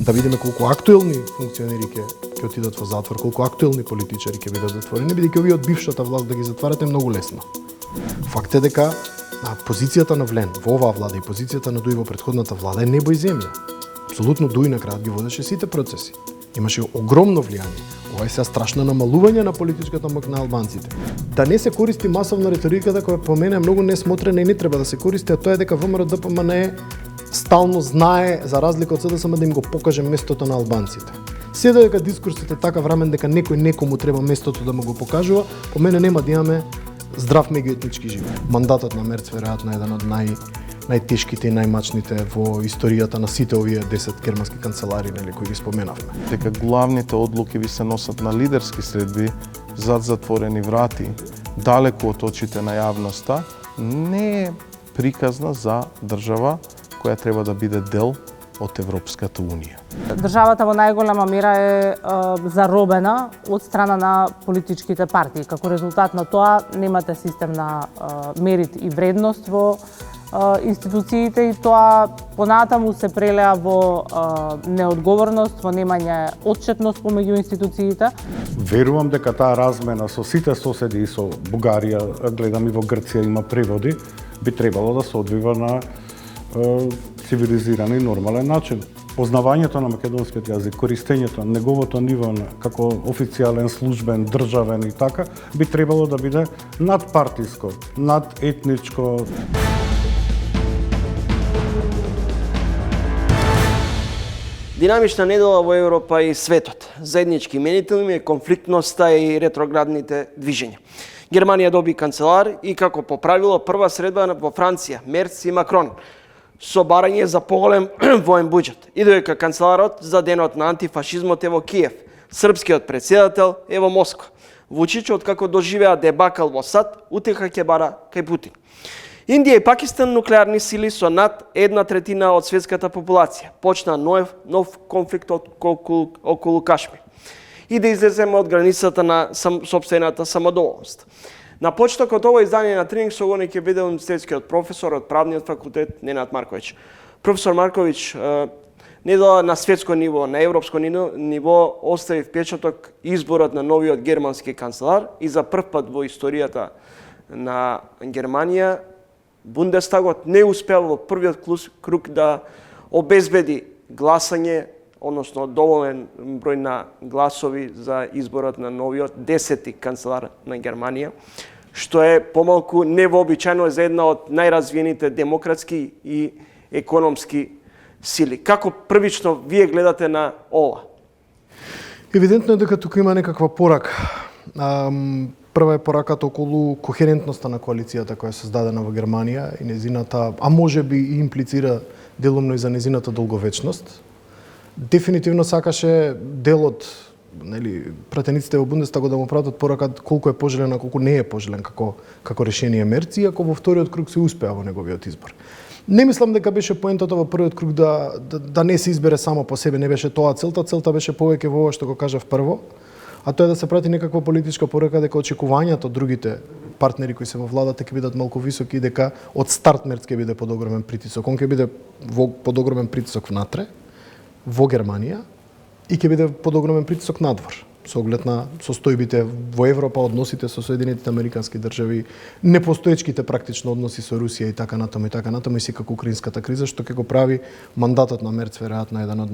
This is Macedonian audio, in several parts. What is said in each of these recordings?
да видиме колку актуелни функционери ќе отидат во затвор, колку актуелни политичари ќе бидат затворени, бидејќи овие од бившата власт да ги затварате многу лесно. Факт е дека позицијата на Влен во оваа влада и позицијата на Дуј во претходната влада е небо и земја. Апсолутно Дуј на крајот ги водеше сите процеси. Имаше огромно влијание. Ова е сега страшно намалување на политичката моќ на албанците. Да не се користи масовно риториката која по мене е многу несмотрена и не треба да се користи, а тоа е дека ВМРО-ДПМНЕ стално знае, за разлика од СДСМ, да им го покаже местото на албанците. Се додека дискурсот е така врамен дека некој некому треба местото да му го покажува, по мене нема да имаме здрав меѓуетнички живот. Мандатот на Мерц веројатно е еден од најтешките и најмачните во историјата на сите овие 10 германски канцелари, нели, кои ги споменавме. Дека главните одлуки ви се носат на лидерски средби зад затворени врати, далеку од очите на јавноста, не е приказна за држава која треба да биде дел од Европската Унија. Државата во најголема мера е заробена од страна на политичките партии. Како резултат на тоа немате систем на мерит и вредност во институциите и тоа понатаму се прелеа во неодговорност, во немање отчетност помеѓу институциите. Верувам дека таа размена со сите соседи и со Бугарија, гледам и во Грција има преводи, би требало да се одвива на цивилизиран и нормален начин. Познавањето на македонскиот јазик, користењето на неговото ниво како официјален, службен, државен и така, би требало да биде надпартиско, надетничко. Динамична недела во Европа и светот. Заеднички именител им е конфликтноста и ретроградните движења. Германија доби канцелар и како по правило прва средба во Франција, Мерц и Макрон, со барање за поголем воен буџет. И додека канцеларот за денот на антифашизмот е во Киев, српскиот председател е во Москва. Вучич, откако доживеа дебакал во САД, утеха ќе бара кај Путин. Индија и Пакистан нуклеарни сили со над 1/3 од светската популација. Почна нов конфликт околу Кашмир. И да излеземе од границата на сопствената самодоволност. На почетокот овој издание на тренинг со гони ќе биде универзитетскиот професор од правниот факултет Ненад Марковиќ. Професор Марковиќ, недела на светско ниво, на европско ниво остави впечаток изборот на новиот германски канцелар и за прв пат во историјата на Германија Бундестагот не успел во првиот круг да обезбеди гласање, односно доволен број на гласови за изборот на новиот 10-ти канцелар на Германија, што е помалку невообичаено за една од најразвиените демократски и економски сили. Како првично вие гледате на ова? Евидентно е дека тука има некаква порака. Прва е пораката околу кохерентноста на коалицијата која е создадена во Германија и незината, а може би и имплицира делумно и за незината долговечност. Дефинитивно сакаше дел од пратениците во Бундестагот да му пратат порака колку е пожелен, а колку не е пожелен како решение Мерц, иако во вториот круг се успеа во неговиот избор. Не мислам дека беше поентата во првиот круг да не се избере само по себе, не беше тоа целта беше повеќе во ова што го кажав прво, а тоа е да се прати некаква политичка порака дека очекувањата од другите партнери кои се во владата ќе бидат малку високи и дека од старт Мерц ќе биде под огромен притисок. Он ќе биде под огромен притисок внатре, во Германија, и ќе биде под огромен притисок надвор, со оглед на состојбите во Европа, односите со Соединетите Американски држави, непостоечките практично односи со Русија и така натаму и секако украинската криза, што ќе го прави мандатот на Мерц веројатно еден од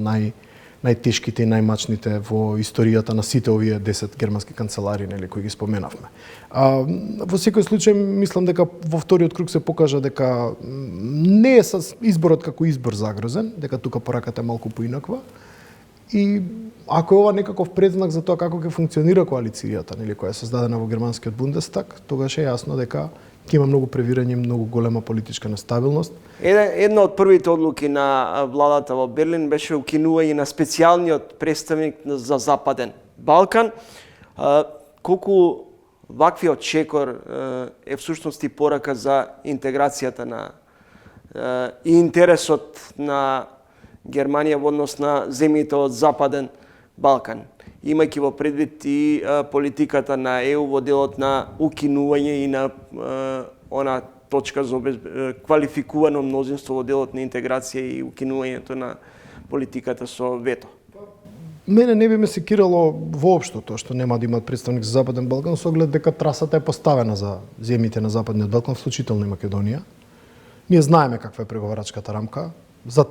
најтешките и најмачните во историјата на сите овие 10 германски канцелари, нели, кои ги споменавме. Во секој случај мислам дека во вториот круг се покажа дека не е со изборот како избор загрозен, дека тука пораката е малку поинаква. И ако е ова некаков предзнак за тоа како ќе функционира коалицијата, нели, која е создадена во германскиот Бундестаг, тогаш е јасно дека ќе има многу превирање, многу голема политичка нестабилност. Една од првите одлуки на владата во Берлин беше укинување на специјалниот представник за Западен Балкан. Колку ваквиот чекор е всушност и порака за интеграцијата и интересот на Германија во однос на земјите од Западен Балкан, имајќи во предвид и политиката на ЕУ во делот на укинување и на она точка за квалификувано мнозинство во делот на интеграција и укинувањето на политиката со вето? Мене не би ме секирало воопшто тоа што нема да имаат представник за Западен Балкан, со оглед дека трасата е поставена за земјите на Западниот Балкан, вклучително и Македонија. Ние знаеме каква е преговарачката рамка. За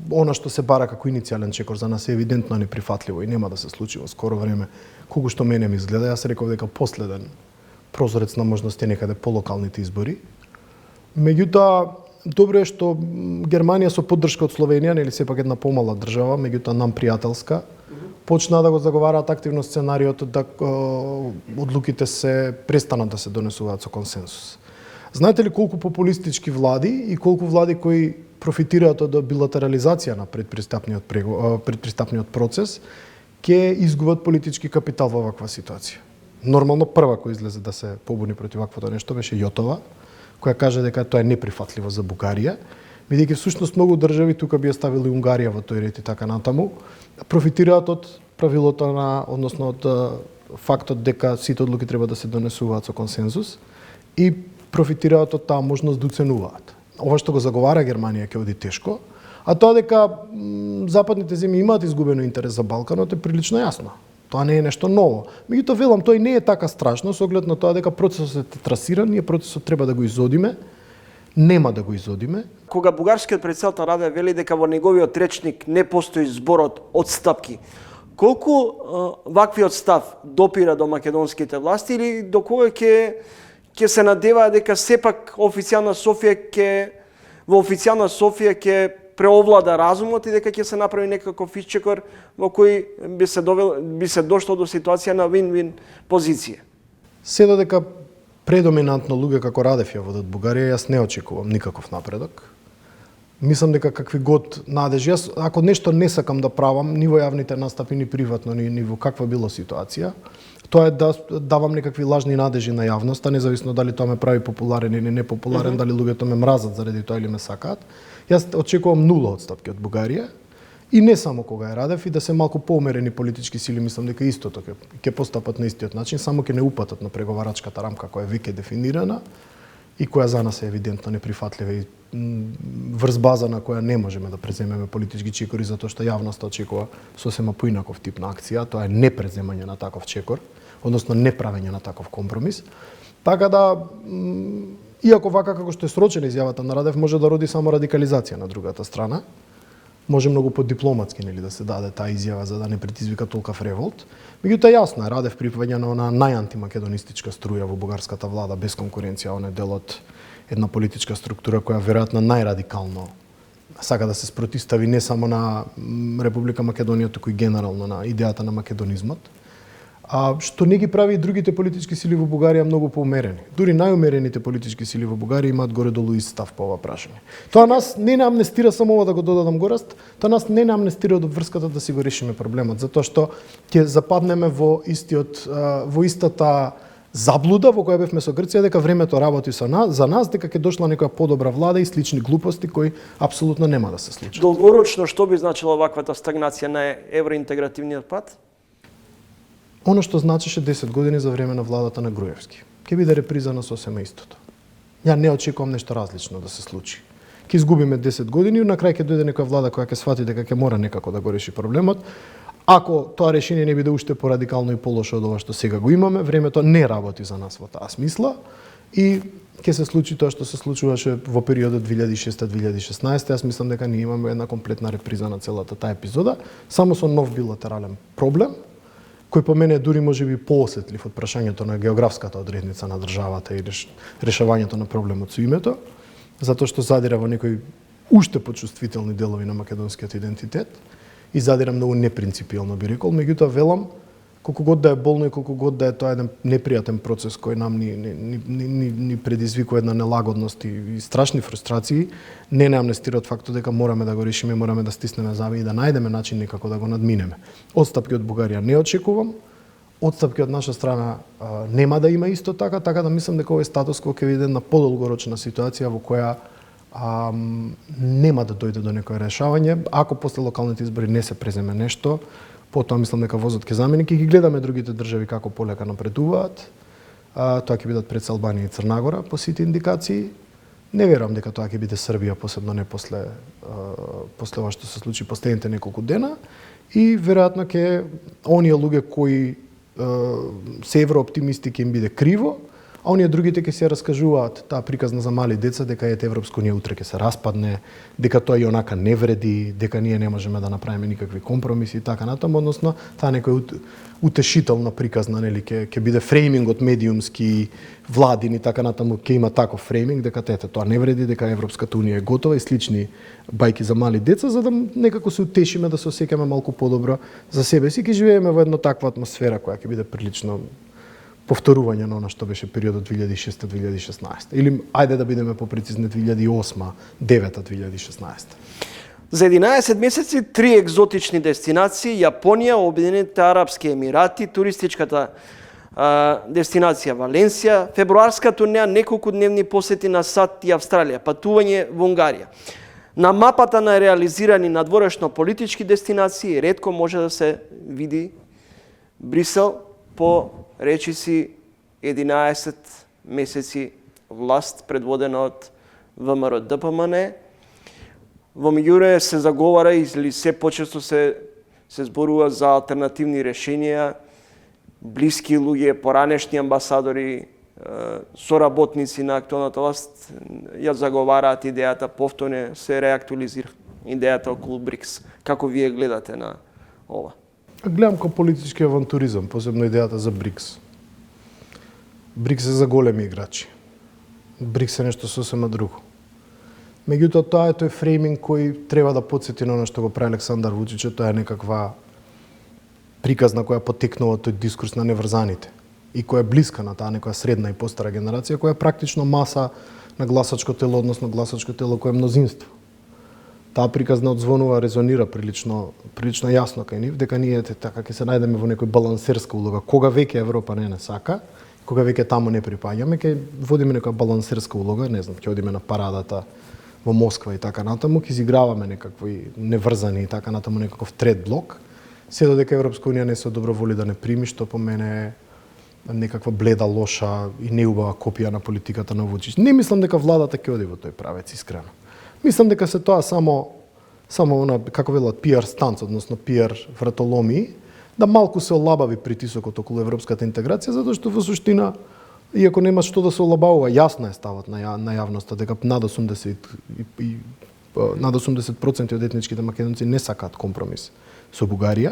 она што се бара како иницијален чекор за нас е евидентно неприфатливо и нема да се случи во скоро време. Колку што мене ми изгледа, јас реков дека последен прозорец на можности некаде по локалните избори. Меѓутоа, добро е што Германија со поддршка од Словенија, нели сепак една помала држава, меѓутоа нам пријателска, почна да го заговараат активно сценариот да одлуките се престанат да се донесуваат со консенсус. Знаете ли колку популистички влади и колку влади кои профитираат од билатерализација на предпристапниот процес ќе изгубат политички капитал во ваква ситуација? Нормално прва која излезе да се побуни против ваквото нешто беше Јотова, која каже дека тоа е неприфатливо за Бугарија, бидејќи всушност многу држави, тука би ја ставили Унгарија во тој ред и така натаму, профитираат од правилото односно од фактот дека сите одлуки треба да се донесуваат со консензус и профитираат од таа можност да уценуваат. Ова што го заговара Германија ќе оди тешко, а тоа дека западните земји имаат изгубено интерес за Балканот е прилично јасно. Тоа не е нешто ново. Меѓутоа велам, тоа и не е така страшно со оглед на тоа дека процесот е трасиран, ние процесот треба да го изодиме, нема да го изодиме. Кога бугарскиот претседател Радев вели дека во неговиот речник не постои зборот одстапки, колку ваквиот став допира до македонските власти или до кога ќе се надеваа дека сепак во официјална Софија ќе преовлада разумот и дека ќе се направи некаков исчекор во кој би се дошло до ситуација на вин-вин позиција? Се додека предоминантно луѓе како Радев ја водат Бугарија, јас не очекувам никаков напредок. Мислам дека какви год надежи, јас ако нешто не сакам да правам, ни во јавните настапи, ни приватно, ни во каква било ситуација, тоа е да давам некакви лажни надежи на јавноста, независно дали тоа ме прави популарен или непопуларен, дали луѓето ме мразат заради тоа или ме сакаат. Јас очекувам нула отстапки од Бугарија и не само кога е Радев, и да се малку поумерени политички сили, мислам дека истото ќе постапат на истиот начин, само ќе не упатат на преговарачката рамка која е веќе дефинирана и која за нас е евидентно неприфатлива и врз база на која не можеме да преземеме политички чекори, затоа што јавноста очекува сосема поинаков тип на акција, тоа е непреземање на таков чекор, односно неправење на таков компромис. Така да, иако вака како што е срочена изјавата на Радев, може да роди само радикализација на другата страна, може многу подипломатски да се даде таа изјава за да не предизвика толкав револт. Меѓутоа јасно е, Радев припаѓа на она најантимакедонистичка струја во бугарската влада без конкуренција, он е дел од една политичка структура која веројатно најрадикално сака да се спротивстави не само на Република Македонија, туку и генерално на идејата на македонизмот. Што не ги прави и другите политички сили во Бугарија многу поумерени. Дури најумерените политички сили во Бугарија имаат горе-долу ист став по ова прашање. Тоа нас не амнестира, само ова да го додадам гораст, тоа нас не амнестира од врската да си го решиме проблемот, затоа што ќе западнеме во истата заблуда во која бевме со Грција, дека времето работи за нас, дека ќе дошла некоја подобра влада и слични глупости кои апсолутно нема да се случат. Долгорочно што би значила ваквата стагнација на евроинтегративниот пат? Оно што значеше 10 години за време на владата на Груевски. Ќе биде реприза на сосема истото. Ја не очекувам нешто различно да се случи. Ќе изгубиме 10 години и на крај ќе дојде некоја влада која ќе сфати дека ќе мора некако да го реши проблемот. Ако тоа решение не биде уште порадикално и полошо од ова што сега го имаме, времето не работи за нас во таа смисла и ќе се случи тоа што се случуваше во периодот 2006-2016. Јас мислам дека ние имаме една комплетна реприза на целата таа епизода, само со нов билатерален проблем, кој по мене дури може би поосетлив од прашањето на географската одредница на државата и решавањето на проблемот со името, затоа што задира во некои уште почувствителни делови на македонскиот идентитет и задира многу непринципиелно би рекол, меѓутоа велам, колку год да е болно и колку год да е тоа еден непријатен процес кој нам ни предизвикува една нелагодност и страшни фрустрации, не амнестира од фактот дека мораме да го решиме, мораме да стиснеме зави и да најдеме начин некако да го надминеме. Отстапки од Бугарија не очекувам, отстапки од наша страна нема да има исто така да мислам дека овој статус кво ќе биде една подолгорочна ситуација во која нема да дојде до некој решавање. Ако после локалните избори не се преземе нешто, потоа мислам дека возот ќе замени, ќе ги гледаме другите држави како полека напредуваат. Тоа ќе бидат пред Албанија и Црна Гора по сите индикации. Не верувам дека тоа ќе биде Србија, посебно не после ова што се случи последните неколку дена, и веројатно ќе оние луѓе кои се еврооптимисти ќе им биде криво, а оние другите ќе се раскажуваат таа приказна за мали деца дека Европска унија утре ќе се распадне, дека тоа и онака не вреди, дека ние не можеме да направиме никакви компромиси и така натаму, односно таа некој утешителна приказна, нели, ќе биде фреймингот медиумски, владин и така натаму, ќе има таков фрейминг дека тоа не вреди, дека Европската унија е готова и слични бајки за мали деца, за да некако се утешиме, да се осеќаме малку подобро за себе си, ќе живееме во една таква атмосфера која ќе биде прилично повторување на она што беше периодот 2006-2016. Или, ајде да бидеме попрецизни, 2008-2009-2016. За 11 месеци 3 екзотични дестинации: Јапонија, Обединетите арапски емирати, туристичката дестинација Валенсија, февруарска турнеја, неколку дневни посети на САД и Австралија, патување во Унгарија. На мапата на реализирани надворешно политички дестинации ретко може да се види Брисел по речиси 11 месеци власт предводена од ВМРО ДПМН. Во меѓувреме се заговара или се почесто се зборува за алтернативни решенија, блиски луѓе, поранешни амбасадори, соработници на актуелната власт ја заговараат идејата, повторно се реактуализира идејата околу БРИКС. Како вие гледате на ова? Гледам како политички авантуризам, посебно идејата за БРИКС. БРИКС е за големи играчи. БРИКС е нешто сосема друго. Меѓутоа, тоа е тој фрейминг кој треба да потсети на оно што го прави Александар Вучич, тоа е некаква приказна која потекнува тој дискурс на неврзаните и која е блиска на таа некоја средна и постара генерација, која е практично маса на гласачко тело, односно гласачко тело кое е мнозинство. Таа приказна одзвонува, резонира прилично јасно кај нив, дека ние така ќе се најдеме во некој балансерска улога. Кога веќе Европа не сака, кога веќе таму не припаѓаме, ќе водиме некоја балансерска улога, не знам, ќе одиме на парадата во Москва и така натаму, ќе изиграваме некакви неврзани и така натаму некаков трет блок, се додека Европска унија не се доброволи да не прими, што по мене е некаква бледа, лоша и неубава копија на политиката на Вучич. Не мислам дека владата ќе оди во тој правец, искрено. Мислам дека се тоа само она, како велат, пиар станц, односно пиар вратоломи, да малку се олабави притисокот околу европската интеграција, затоа што во суштина, иако нема што да се олабавува, јасно е ставот на јавноста дека над 80% од етничките македонци не сакаат компромис со Бугарија,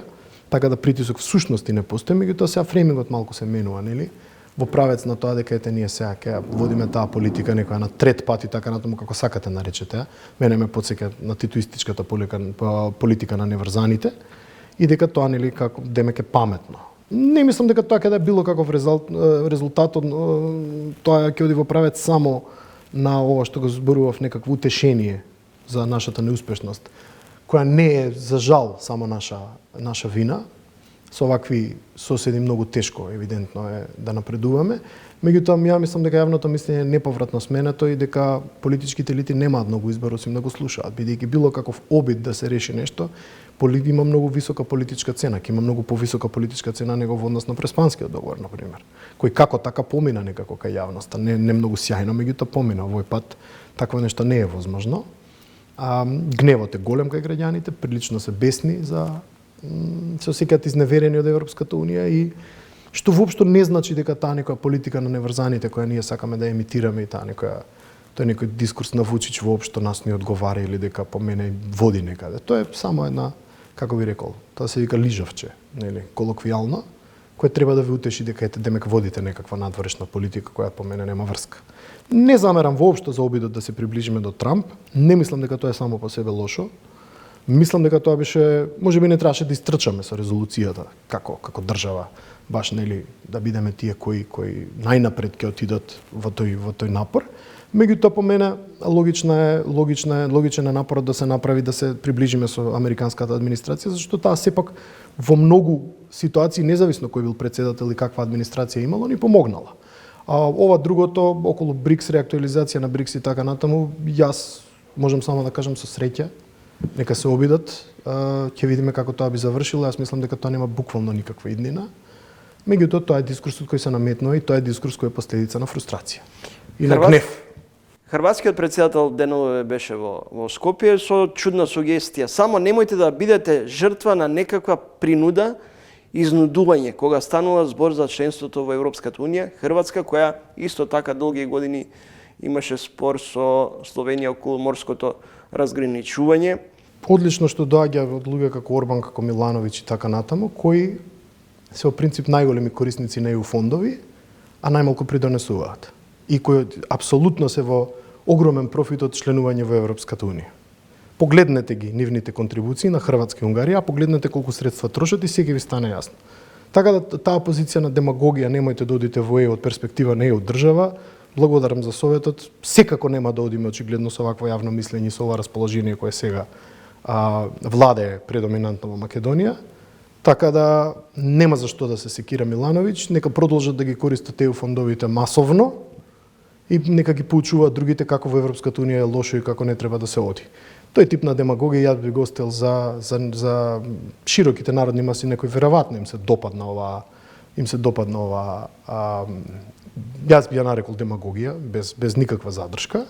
така да притисок всушност и не постои, меѓутоа сега фреймингот малку се менува, нели? Во правец на тоа дека ние сега ќе водиме таа политика некоја на трет пат и така натаму како сакате наречете. Мене ме потсеќа на титуистичката политика на неврзаните и дека тоа нели како демек е паметно. Не мислам дека тоа ќе да било каков резултат од тоа ќе оди во правец само на ова што го зборував, некакво утешение за нашата неуспешност, која не е за жал само наша вина. Со овакви соседи многу тешко, евидентно е да напредуваме. Меѓутоа, ја мислам дека јавното мислење е неповратно сменето и дека политичките елити немаат многу избор осим да го слушаат, бидејќи било каков обид да се реши нешто, има многу висока политичка цена, ќе има многу повисока политичка цена него во однос на Преспанскиот договор, на пример, кој како така помина некако кај јавноста, не многу сјајно, меѓутоа помина. Овој пат такво нешто не е возможно. Гневот е голем кај граѓаните, прилично се бесни се осеќаат изневерени од Европската унија и што воопшто не значи дека таа некоја политика на неврзаните која ние сакаме да емитираме и тој некој дискурс на Вучич воопшто нас не одговара или дека по мене води некаде. Тоа е само една, како би рекол, тоа се вика лижавче, нели, колоквијално, кој треба да ви утеши дека демек водите некаква надворешна политика која по мене нема врска. Не замерам воопшто за обидот да се приближиме до Трамп, не мислам дека тоа е само по себе лошо. Мислам дека тоа беше, можеби не требаше да истрчаме со резолуцијата како држава, баш нели да бидеме тие кои најнапред ќе отидат во тој напор. Меѓутоа по мене логичен е напорот да се направи да се приближиме со американската администрација, зашто таа сепак во многу ситуации, независно кој бил председател и каква администрација имало, ни помогнала. Ова другото околу БРИКС, реактуализација на БРИКС и така натаму, јас можам само да кажам со среќа, нека се обидат, ќе видиме како тоа би завршило. Јас мислам дека тоа нема буквално никаква иднина. Меѓутоа тоа е дискурсот кој се наметнува и тоа е дискурс кој е последица на фрустрација и на гнев. Хрватскиот претседател денове беше во Скопје со чудна сугестија. Само немојте да бидете жртва на некаква принуда, изнудување, кога станува збор за членството во Европската Унија, Хрватска, која исто така долги години имаше спор со Словенија околу морското разграничување. Одлично што доаѓа од луѓе како Орбан, како Милановиќ и така натаму, кои се во принцип најголеми корисници на ЕУ фондови, а најмалку придонесуваат. И кои апсолутно се во огромен профит од членување во Европската Унија. Погледнете ги нивните контрибуции на Хрватска и Унгарија, а погледнете колку средства трошат и се ќе ви стане јасно. Така да таа позиција на демагогија, немојте да одите во ЕУ од перспектива на ЕУ држава, благодарам за советот, секако нема да одиме очигледно со вакво јавно мислење и со ова расположение кое сега владее предоминантно во Македонија. Така да нема за што да се секира Милановиќ, нека продолжат да ги користат ЕУ фондовите масовно и нека ги поучуваат другите како во Европската Унија е лошо и како не треба да се оди. Тој тип на демагогија јас би го остел за широките народни маси, некој веројатно им се допадна ова, јас би ја нарекол демагогија без никаква задршка.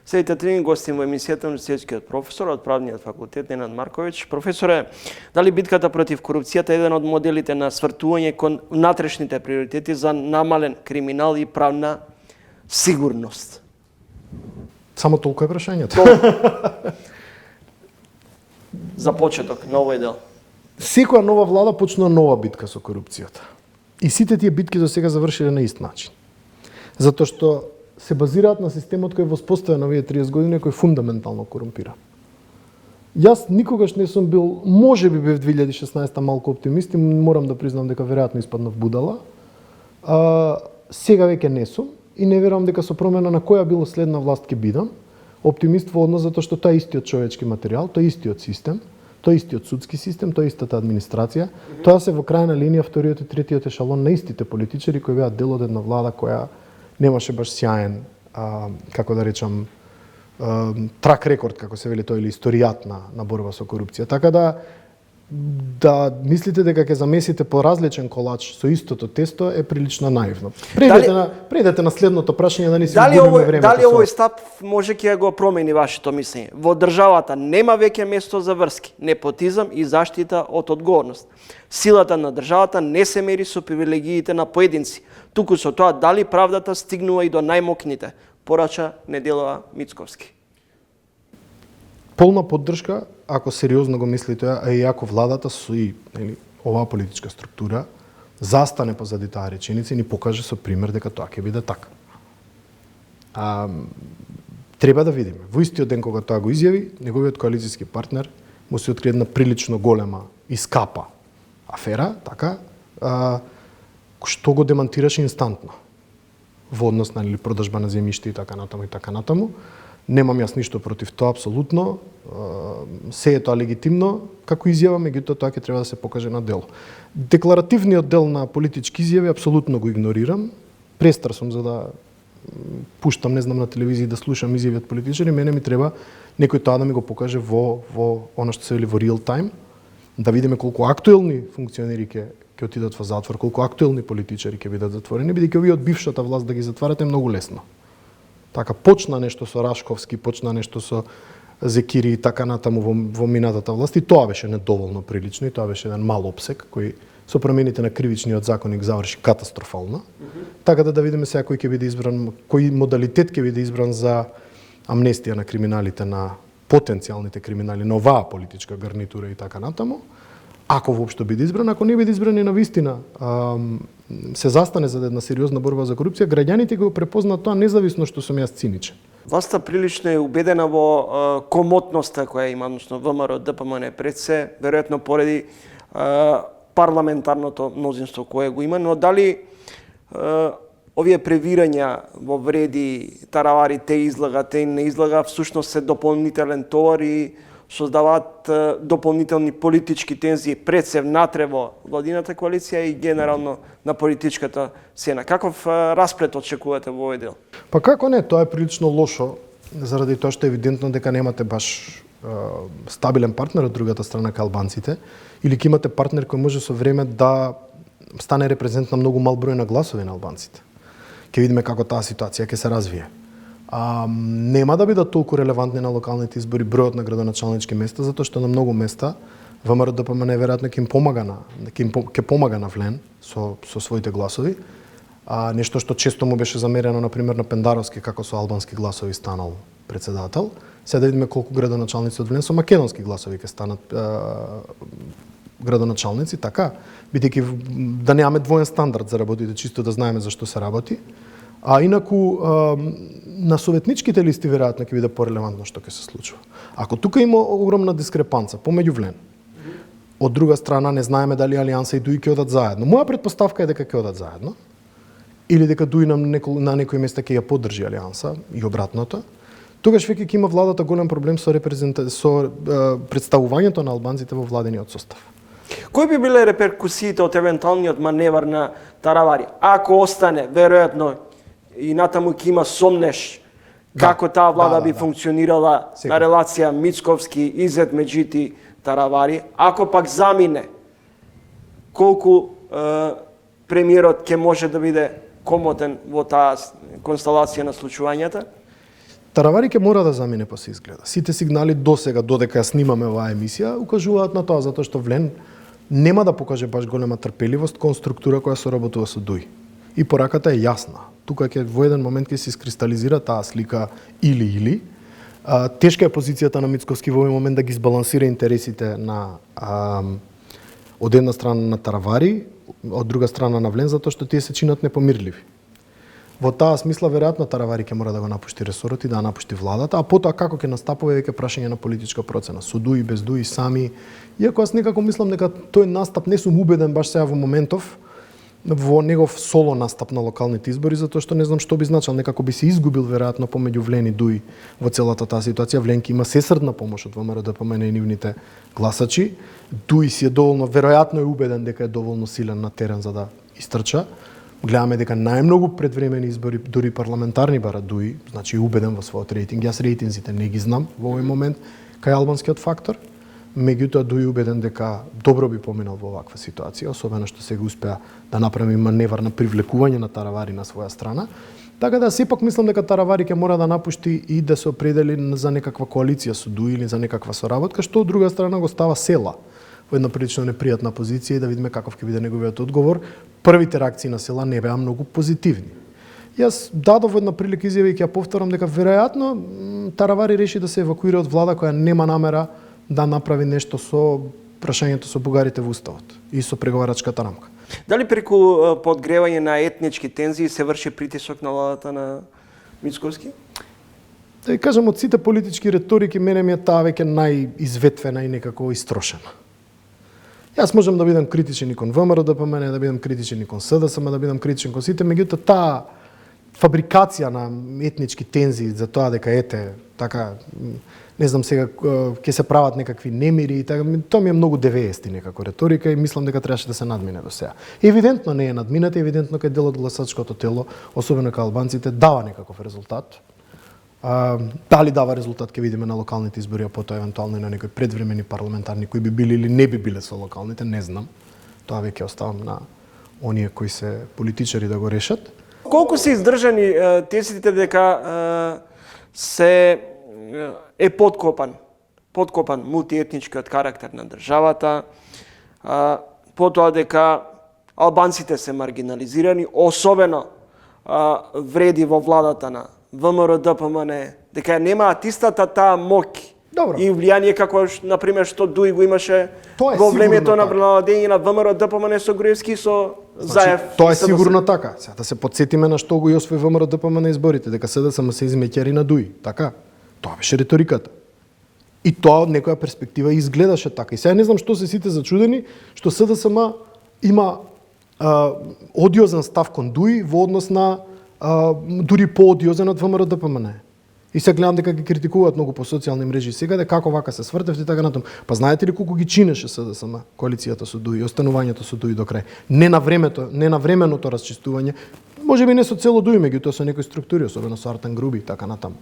Следите 3 гости во емисијата на универзитетскиот професор од правниот факултет Ненад Марковиќ. Професоре, дали битката против корупцијата е еден од моделите на свртување кон внатрешните приоритети за намален криминал и правна сигурност? Само толку е прашањето. За почеток на овој дел. Секоја нова влада почнува нова битка со корупцијата. И сите тие битки до сега завршиле на ист начин. Затоа што се базираат на системот кој е воспоставен овие 30 години, кој е фундаментално корумпиран. Јас никогаш не сум бил, можеби бев 2016 малку оптимист и морам да признам дека веројатно испаднав будала. Сега веќе не сум и не верувам дека со промена на која било следна власт ќе бидам оптимист во однос затоа што тоа е истиот човечки материјал, тоа е истиот систем, тоа е истиот судски систем, тоа е истата администрација, тоа се во крајна линија вториот и третиот ешалон на истите политичари кои беа дел од една влада која немаше баш сјаен, како да речам, трак рекорд, како се вели тоа, или историјат на борба со корупција. Така да мислите дека ќе замесите по различен колач со истото тесто е прилично наивно. Преидете на следното прашање да не си губиме времето. Дали овој стап може ќе го промени вашето мислење? Во државата нема веќе место за врски, непотизам и заштита од одговорност. Силата на државата не се мери со привилегиите на поединци, туку со тоа дали правдата стигнува и до најмокните, порача Неделова Мицковски. Полна поддршка, ако сериозно го мислите, а и ако владата со и оваа политичка структура застане позади таа реченица и ни покаже со пример дека тоа ќе биде така. Треба да видиме. Во истиот ден кога тоа го изјави, неговиот коалицијски партнер му се откри една прилично голема и скапа афера, така, што го демантираше инстантно во однос на продажба на земјиште и така натаму. Немам јас ништо против тоа, апсолутно. Се е тоа легитимно како изјава, меѓутоа тоа ќе треба да се покаже на дело. Декларативниот дел на политички изјави апсолутно го игнорирам. Престар сум за да пуштам, не знам, на телевизија да слушам изјави од политичари. Мене ми треба некој тоа да ми го покаже во она што се вели во реал тайм, да видиме колку актуелни функционери ќе отидат во затвор, колку актуелни политичари ќе бидат затворени, бидејќи овие од бившата власт да ги затварате многу лесно. Така, почна нешто со Рашковски, почна нешто со Зекири и така натаму во минатата власт и тоа беше недоволно прилично и тоа беше еден мал обсек кој со промените на кривичниот законник заврши катастрофално. Така да видиме сега кој ќе биде избран, кој модалитет ќе биде избран за амнестија на криминалите, на потенцијалните криминали на оваа политичка гарнитура и така натаму. Ако воопшто биде избран, ако не биде избран и навистина се застане за една сериозна борба за корупција, граѓаните го препознаат тоа независно што сум јас циничен. Власта прилично е убедена во комотноста која има, односно ВМРО, ДПМН пред се, веројатно поради парламентарното мнозинство кое го има, но дали овие превирања во вреди, таравари, те излага, те не излага, всушност се дополнителен товар и создаваат дополнителни политички тензии пред се внатре во владината коалиција и генерално на политичката сцена. Каков расплет очекувате во овој дел? Па како не, тоа е прилично лошо, заради тоа што е евидентно дека немате баш стабилен партнер од другата страна кај албанците, или ќе имате партнер кој може со време да стане репрезент на многу мал број на гласови на албанците. Ќе видиме како таа ситуација ќе се развие. Нема да бидат толку релевантни на локалните избори бројот на градоначалнички места, затоа што на многу места ВМРО-ДПМН веројатно ќе помага на Влен со своите гласови. Нешто што често му беше замерено, например, на Пендаровски, како со албански гласови станал председател. Сега да видиме колку градоначалници од Влен со македонски гласови ќе станат градоначалници, така, бидејќи да немаме двоен стандард за работите, чисто да знаеме за што се работи. Инаку, на советничките листи веројатно ќе биде порелевантно што ќе се случува. Ако тука има огромна дискрепанца помеѓу Влен, од друга страна не знаеме дали Алијанса и Дуи ќе одат заедно. Моја претпоставка е дека ќе одат заедно, или дека Дуи на некои места ќе ја поддржи Алијанса и обратното. Тогаш веќе ќе има владата голем проблем со представувањето на албанците во владениот состав. Кои би биле реперкусиите од евентуалниот маневар на Таравари? Ако остане, веројатно и натаму ќе има сомнеш како таа влада би функционирала на релација Мицковски, Изет Меджити, Таравари. Ако пак замине, колку премиерот ќе може да биде комотен во таа констелација на случувањата? Таравари ќе мора да замине по се изгледа. Сите сигнали досега, додека ја снимаме оваа емисија, укажуваат на тоа, затоа што Влен нема да покаже баш голема трпеливост кон структура која соработува со Дуи. И пораката е јасна. Тука ќе во еден момент ќе се искристализира таа слика или. Тешка е позицијата на Мицковски во овој момент да ги избалансира интересите на од една страна на Таравари, од друга страна на Влен, затоа што тие се чинат непомирливи. Во таа смисла, веројатно, Таравари ќе мора да го напушти ресорот и да напушти владата, а потоа како ќе настапува е веќе прашање на политичка процена. Со Дуи, без Дуи, сами. Иако аз некако мислам дека тој настап не сум убеден баш сега во моментов, во негов соло настап на локалните избори, затоа што не знам што би значил, некако би се изгубил веројатно помеѓу Влен и Дуи во целата таа ситуација. Влен ќе има сесрдна помош од ВМРО-ДПМН и нивните гласачи. Дуи си е доволно, веројатно е убеден дека е доволно силен на терен за да истрча. Гледаме дека најмногу предвремени избори, дури парламентарни бара Дуи, значи убеден во својот рейтинг. Јас рейтинзите не ги знам во овој момент кај албанскиот фактор. Меѓутоа Дуи убеден дека добро би поминал во оваква ситуација, особено што сега успеа да направи маневар на привлекување на Таравари на своја страна. Така да сепак мислам дека Таравари ќе мора да напушти и да се определи за некаква коалиција со Дуи или за некаква соработка, што од друга страна го става Села во една прилично непријатна позиција и да видиме каков ќе биде неговиот одговор. Првите реакции на Села не беа многу позитивни. Јас дадов една прилика изјава и ќе ја повторам дека веројатно Таравари реши да се евакуира од влада која нема намера да направи нешто со прашањето со бугарите во уставот и со преговарачката рамка. Дали преку подгревање на етнички тензии се врши притисок на владата на Мицковски? Да ви кажам, од сите политички реторики, мене ми е таа веќе најизветвена и некако истрошена. Јас можам да бидам критичен и кон ВМРО-ДПМН, да бидам критичен и кон СДСМ, да бидам критичен кон сите, меѓутоа таа фабрикација на етнички тензии за тоа дека така не знам сега ќе се прават некакви немири и така, тоа ми е многу 90-ти некако реторика и мислам дека требаше да се надмине до сега. Евидентно не е надмината, евидентно кај дел од гласачкото тело, особено кај албанците, дава некаков резултат. Дали дава резултат ќе видиме на локалните избори, а потоа евентуално и на некои предвремени парламентарни кои би били или не би биле со локалните, не знам. Тоа веќе оставам на оние кои се политичари да го решат. Колку се издржани тезите дека се е подкопан мултиетничкиот карактер на државата, потоа дека албанците се маргинализирани, особено вреди во владата на ВМРО-ДПМН, дека немаат истата таа моќ и влијание како, например, што Дуи го имаше во времето на владење на ВМРО-ДПМН со Груевски и со Заев. Тоа е сигурно така. Сега да се потсетиме на што го и освои ВМРО-ДПМН изборите, дека СДСМ се измеќари на Дуи, така? Тоа беше реториката. И тоа од некоја перспектива изгледаше така. И сега не знам што се сите зачудени, што СДСМ има одиозен став кон Дуи во однос на дури поодиозен од ВМРО-ДПМН. И се гледам дека ги критикуваат многу по социјални мрежи сега, дека како вака се свртевте и така натаму. Па знаете ли колку ги чинеше СДСМ коалицијата со Дуи, останувањето со Дуи до крај? Не на временото расчистување, можеби не со цело Дуи, меѓутоа со некои структури, особено со Артан Груби и така натаму.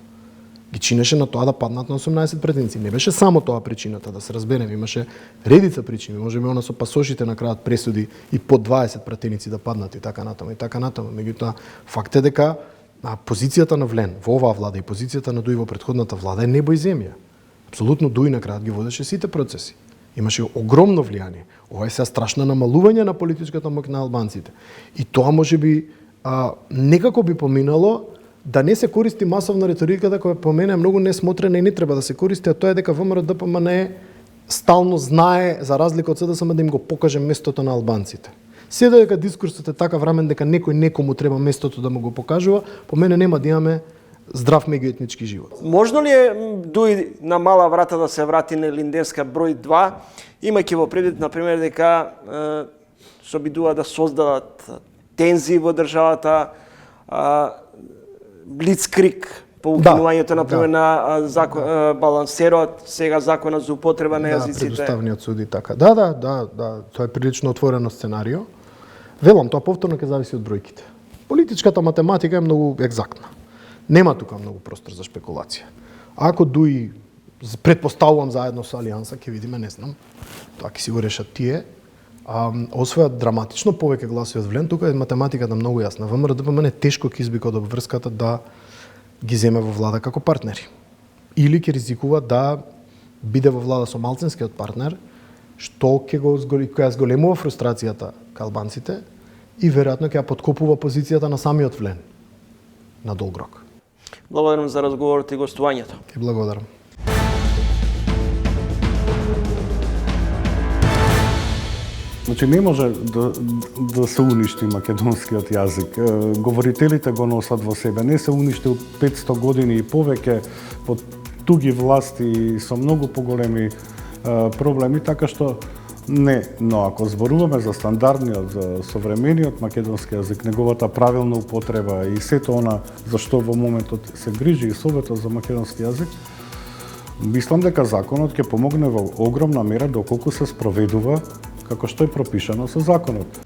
Ги чинеше на тоа да паднат на 18 претеници. Не беше само тоа причината, да се разберем, имаше редица причини. Можеби она со пасошите на крајот пресуди и по 20 претеници да паднат и така натаму и така натаму. Меѓутоа факт е дека А позицијата на Влен во оваа влада и позицијата на Дуј во претходната влада е небо и земја. Апсолутно Дуј на крајот ги водеше сите процеси. Имаше огромно влијание. Ова е сега страшно намалување на политичката моќ на албанците. И тоа можеби некако би поминало да не се користи масовно риториката која по мене е многу несмотрена и не треба да се користи, а тоа е дека ВМРО-ДПМН стално знае, за разлика од СДСМ, да им го покаже местото на албанците. Се додека дискурсот е така врамен дека некој некому треба местото да му го покажува, по мене нема да имаме здрав меѓуетнички живот. Можно ли е Дуј на мала врата да се врати на Линденска број 2, имајќи во предвид, например, дека се обидува да создадат тензии во државата, блицкриг по укинувањето, например, на балансерот, сега законот за употреба на јазиците. Предуставниот суд и така. Да, тоа е прилично отворено сценарио. Велам, тоа повторно ќе зависи од бројките. Политичката математика е многу екзактна. Нема тука многу простор за шпекулација. Ако Дуј, предпоставувам заедно со Алијанса, ќе видиме, не знам, тоа ќе си го решат тие, освојат драматично повеќе гласови од Влен, тука е математиката многу јасна. ВМРО-ДПМН тешко ќе избика од обврската да ги земе во влада како партнери. Или ќе ризикува да биде во влада со малцинскиот партнер, што ќе ја зголемува фрустрацијата кај албанците и веројатно ќе ја подкопува позицијата на самиот Влен на долг рок. Благодарам за разговорот и гостувањето. Ти благодарам. Значи не може да се уништи македонскиот јазик. Говорителите го носат во себе. Не се уништил 500 години и повеќе под туги власти и со многу поголеми проблеми, така што не, но ако зборуваме за стандардниот, за современиот македонски јазик, неговата правилна употреба и сето она за што во моментот се грижи и Советот за македонски јазик, мислам дека законот ќе помогне во огромна мера доколку се спроведува како што е пропишано со законот.